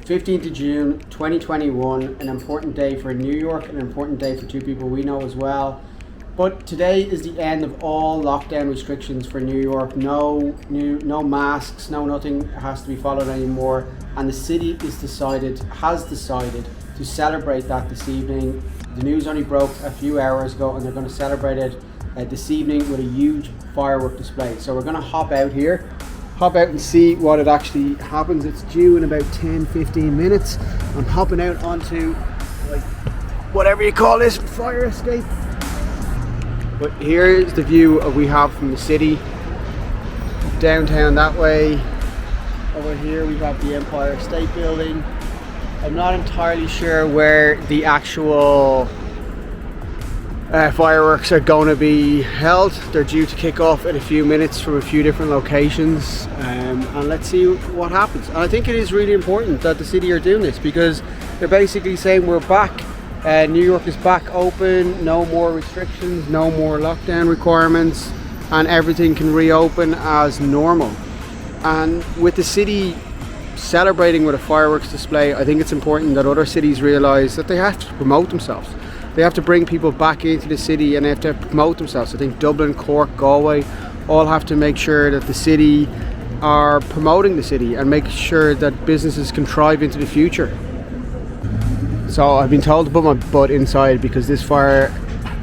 15th of June 2021, an important day for New York, an important day for two people we know as well. But today is the end of all lockdown restrictions for New York. No masks, no nothing has to be followed anymore. And the city has decided to celebrate that this evening. The news only broke a few hours ago, and they're going to celebrate it this evening with a huge firework display. So we're going to hop out and see what it actually happens. It's due in about 10-15 minutes. I'm hopping out onto whatever you call this, fire escape. But here's the view we have from the city. Downtown that way. Over here we have the Empire State Building. I'm not entirely sure where the actual fireworks are going to be held. They're due to kick off in a few minutes from a few different locations, and let's see what happens. And I think it is really important that the city are doing this, because they're basically saying we're back. New York is back open, no more restrictions, no more lockdown requirements, and everything can reopen as normal. And with the city celebrating with a fireworks display, I think it's important that other cities realise that they have to promote themselves. They have to bring people back into the city and they have to promote themselves. I think Dublin, Cork, Galway all have to make sure that the city are promoting the city and make sure that businesses can thrive into the future. So I've been told to put my butt inside because this fire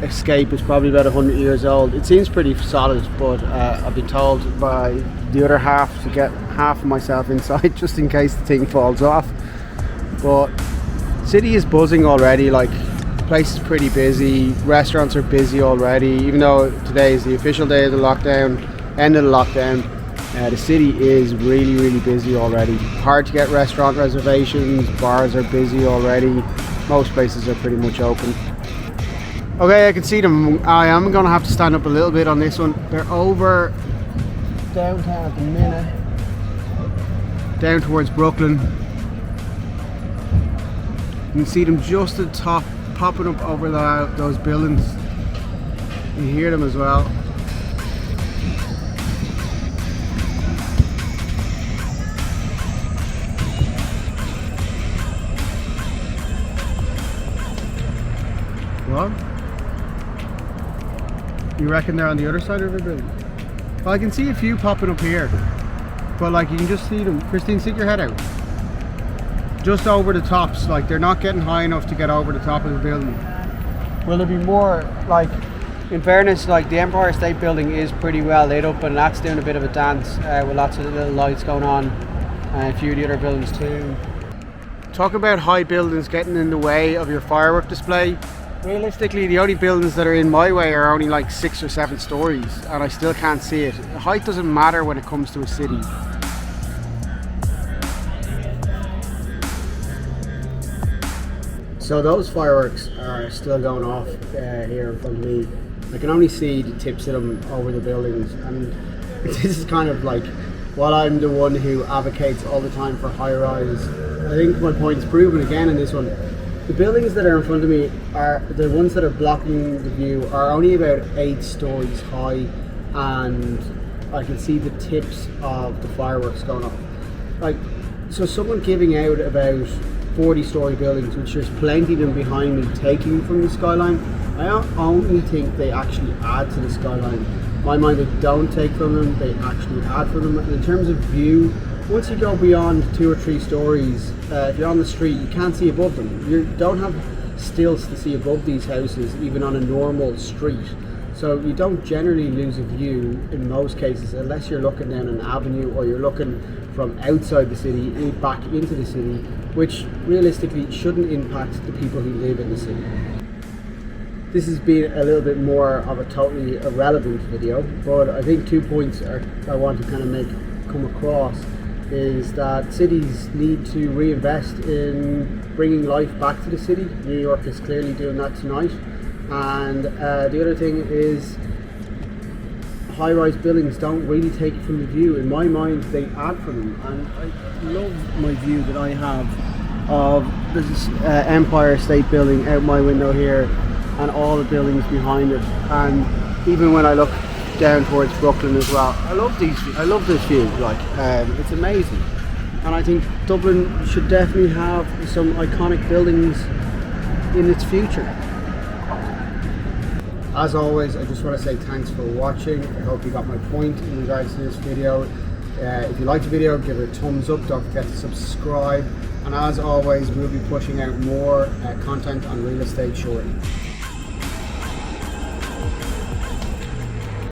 escape is probably about 100 years old. It seems pretty solid, but I've been told by the other half to get half of myself inside just in case the thing falls off. But city is buzzing already. Like, place is pretty busy, restaurants are busy already, even though today is the official day of the lockdown, end of the lockdown. The city is really busy already. Hard to get restaurant reservations, bars are busy already, most places are pretty much open. Okay, I can see them. I am going to have to stand up a little bit on this one. They're over downtown at the minute, down towards Brooklyn. You can see them just at the top, popping up over those buildings. You hear them as well. What? You reckon they're on the other side of the building? Well, I can see a few popping up here, but like you can just see them. Christine, stick your head out. Just over the tops, like they're not getting high enough to get over the top of the building. Will there be more? Like, in fairness, like the Empire State Building is pretty well lit up, and that's doing a bit of a dance with lots of little lights going on, and a few of the other buildings too. Talk about high buildings getting in the way of your firework display. Realistically, the only buildings that are in my way are only like 6 or 7 stories, and I still can't see it. Height doesn't matter when it comes to a city. So those fireworks are still going off here in front of me. I can only see the tips of them over the buildings, and this is kind of like, while I'm the one who advocates all the time for high-rise, I think my point is proven again in this one. The buildings that are in front of me, are the ones that are blocking the view, are only about 8 stories high, and I can see the tips of the fireworks going off. Like, so someone giving out about 40-story buildings, which there's plenty of them behind me, taking from the skyline, I only think they actually add to the skyline. In my mind, they don't take from them, they actually add from them. And in terms of view, once you go beyond 2 or 3 stories, if you're on the street, you can't see above them. You don't have stilts to see above these houses, even on a normal street. So you don't generally lose a view in most cases, unless you're looking down an avenue or you're looking from outside the city back into the city, which realistically shouldn't impact the people who live in the city. This has been a little bit more of a totally irrelevant video, but I think 2 points I want to kind of come across is that cities need to reinvest in bringing life back to the city. New York is clearly doing that tonight. And the other thing is, high-rise buildings don't really take from the view. In my mind, they add from them. And I love my view that I have of this Empire State Building out my window here, and all the buildings behind it. And even when I look down towards Brooklyn as well, I love this view. Like, it's amazing. and I think Dublin should definitely have some iconic buildings in its future. As always, I just want to say thanks for watching. I hope you got my point in regards to this video. If you liked the video, give it a thumbs up. Don't forget to subscribe. And as always, we'll be pushing out more content on real estate shortly.